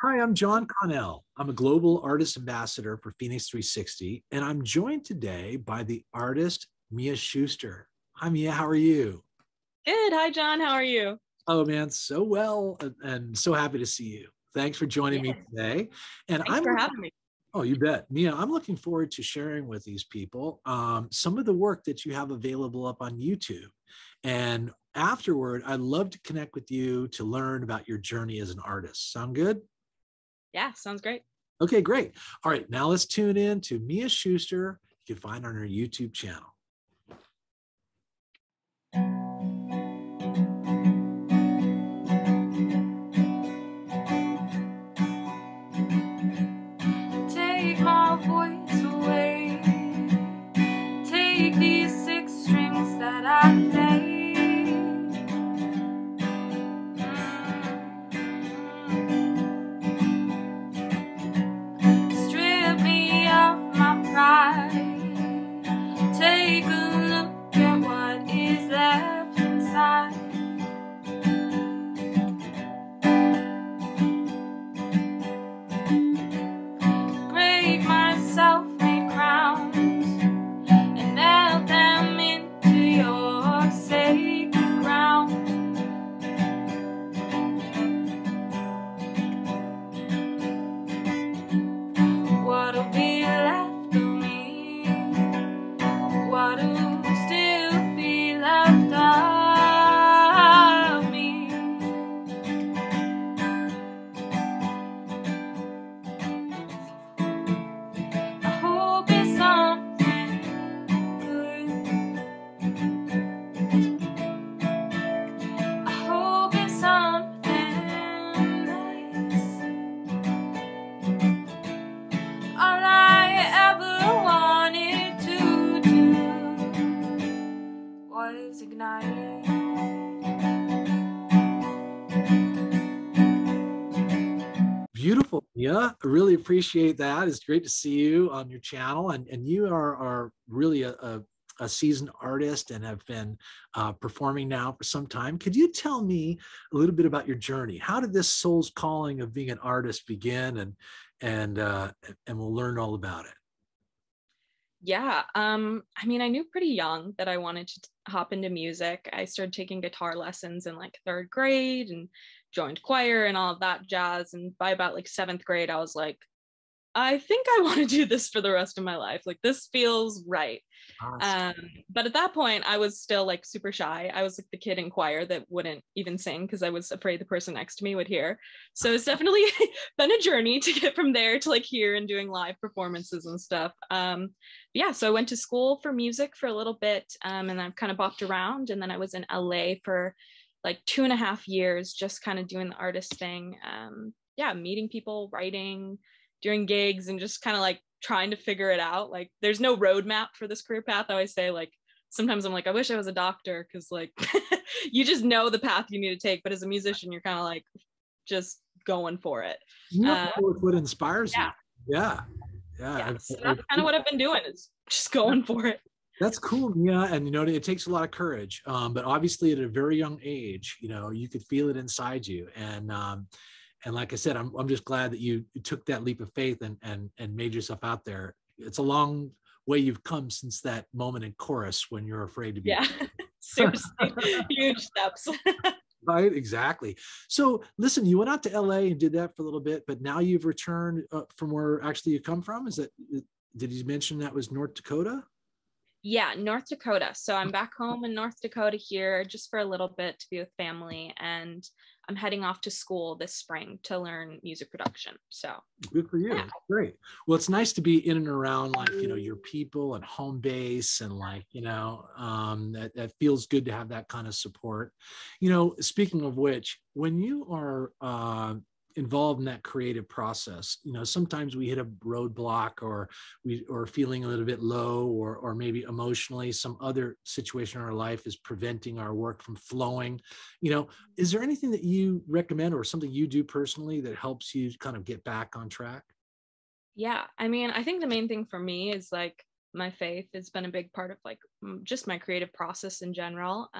Hi, I'm John Connell. I'm a global artist ambassador for Phoenix 360, and I'm joined today by the artist Mia Schuster. Hi, Mia. How are you? Good. Hi, John. How are you? Oh man, so well, and so happy to see you. Thanks for joining me Yeah. today. And Thanks for having me. oh, you bet, Mia. I'm looking forward to sharing with these people some of the work that you have available up on YouTube. And afterward, I'd love to connect with you to learn about your journey as an artist. Sound good? Yeah, sounds great. Okay, great. All right, now let's tune in to Mia Schuster. You can find on her YouTube channel. Take my voice away. Take these six strings that I play. Strip me of my pride. Take a look at what is left inside. Break myself, make crowns, and nail them into your sacred ground. What'll be left of me? What'll still be left of me? I hope it's something good. I hope it's something nice. All I ever wanted to do was ignite. Beautiful, Mia. I really appreciate that. It's great to see you on your channel. And you are really a seasoned artist and have been performing now for some time. Could you tell me a little bit about your journey? How did this soul's calling of being an artist begin? And we'll learn all about it. Yeah. I mean, I knew pretty young that I wanted to hop into music. I started taking guitar lessons in like third grade and joined choir and all of that jazz. And by about like seventh grade, I was like, I think I want to do this for the rest of my life. Like this feels right. Awesome. Um, but at that point, I was still like super shy. I was like the kid in choir that wouldn't even sing because I was afraid the person next to me would hear. So it's definitely been a journey to get from there to like here and doing live performances and stuff. Yeah, so I went to school for music for a little bit, and I've kind of bopped around. And then I was in LA for like 2.5 years, just kind of doing the artist thing. Yeah, meeting people, writing, doing gigs, and just kind of like trying to figure it out. Like there's no roadmap for this career path. I always say, like, sometimes I'm like, I wish I was a doctor, because like you just know the path you need to take, but as a musician you're kind of like just going for it. Yeah, uh what inspires you? yeah, Yeah, yeah, yeah. so that's kind of what I've been doing, is just going for it. That's cool, Mia. And it takes a lot of courage. But obviously, at a very young age, you could feel it inside you. And like I said, I'm just glad that you took that leap of faith and made yourself out there. It's a long way you've come since that moment in chorus when you're afraid to be. Yeah. Seriously, huge steps. Right, exactly. So listen, you went out to LA and did that for a little bit, but now you've returned from where actually you come from. Did you mention that was North Dakota? Yeah, North Dakota. So I'm back home in North Dakota here just for a little bit to be with family. And I'm heading off to school this spring to learn music production. So Good for you. yeah. Great. Well, it's nice to be in and around like, your people and home base and like, that feels good to have that kind of support. Speaking of which, when you are involved in that creative process, sometimes we hit a roadblock or we or feeling a little bit low or maybe emotionally some other situation in our life is preventing our work from flowing. Is there anything that you recommend or something you do personally that helps you kind of get back on track? Yeah, I mean, I think the main thing for me is like my faith has been a big part of like just my creative process in general.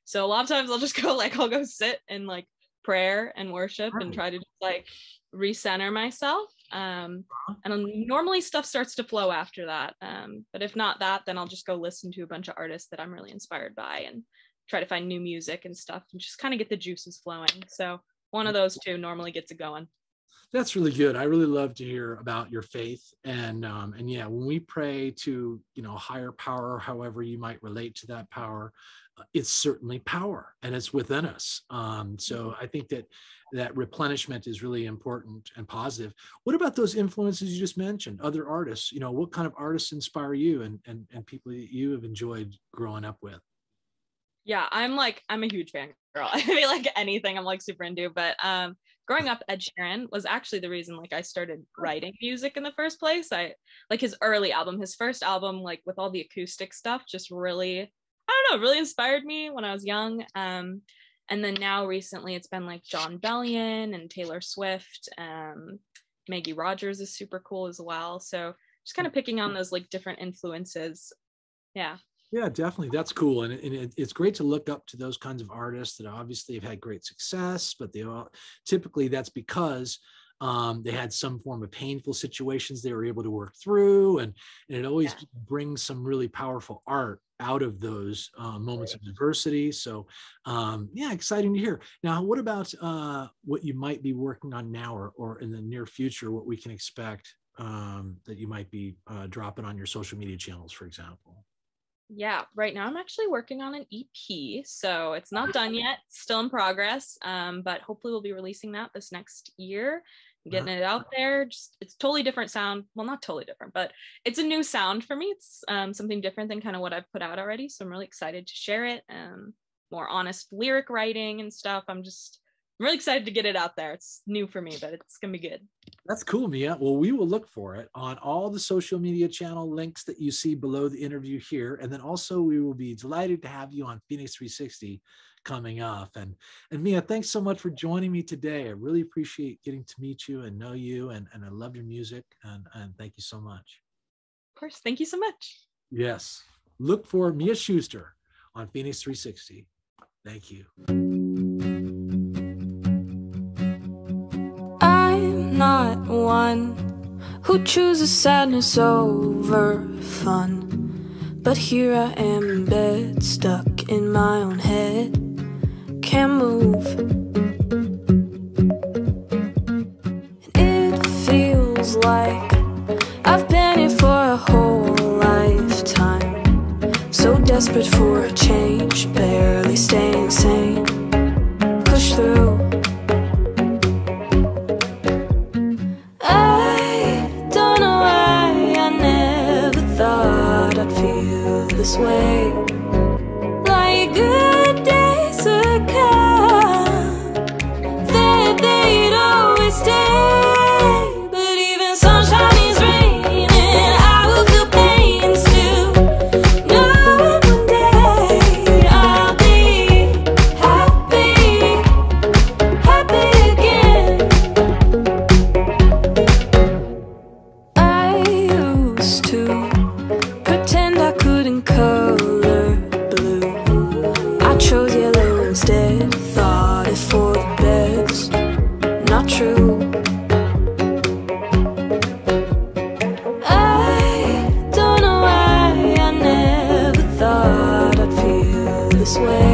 So a lot of times I'll just go like I'll go sit and like prayer and worship and try to just like recenter myself. And normally stuff starts to flow after that. But if not that, then I'll just go listen to a bunch of artists that I'm really inspired by and try to find new music and stuff and just kind of get the juices flowing. So one of those two normally gets it going. That's really good. I really love to hear about your faith. And yeah, when we pray to, you know, higher power, however you might relate to that power, it's certainly power and it's within us. So I think that replenishment is really important and positive. What about those influences you just mentioned, other artists? You know, what kind of artists inspire you and people that you have enjoyed growing up with? Yeah, I'm a huge fan girl. I feel like anything I'm like super into, but growing up, Ed Sheeran was actually the reason like I started writing music in the first place. I like his early album, his first album, like with all the acoustic stuff, just really, I don't know, really inspired me when I was young. And then now recently it's been like John Bellion and Taylor Swift. Maggie Rogers is super cool as well. So just kind of picking on those like different influences. Yeah. Yeah, definitely. That's cool. And it's great to look up to those kinds of artists that obviously have had great success, but typically that's because they had some form of painful situations they were able to work through. And it always brings some really powerful art out of those moments of adversity. So yeah, exciting to hear. Now, what about what you might be working on now or in the near future, what we can expect that you might be dropping on your social media channels, for example? Yeah, right now I'm actually working on an EP, so it's not done yet, still in progress, but hopefully we'll be releasing that this next year, getting it out there. It's totally different sound. Well, not totally different, but it's a new sound for me. It's something different than kind of what I've put out already, so I'm really excited to share it. More honest lyric writing and stuff. I'm really excited to get it out there. It's new for me, but it's gonna be good. That's cool, Mia. Well, we will look for it on all the social media channel links that you see below the interview here. And then also we will be delighted to have you on FENIX 360 coming up. And Mia, thanks so much for joining me today. I really appreciate getting to meet you and know you. And I love your music. And thank you so much. Of course. Thank you so much. Yes. Look for Mia Schuster on FENIX 360. Thank you. Not one who chooses sadness over fun, but here I am in bed, stuck in my own head, can't move. And it feels like I've been here for a whole lifetime, so desperate for a change, barely staying sane, push through. This way, like good days would come, that they'd always stay. But even sunshine is raining, I will feel pain still, knowing one day I'll be happy, happy again. I used to pretend I couldn't color blue. I chose yellow instead, thought it for the best. Not true. I don't know why I never thought I'd feel this way.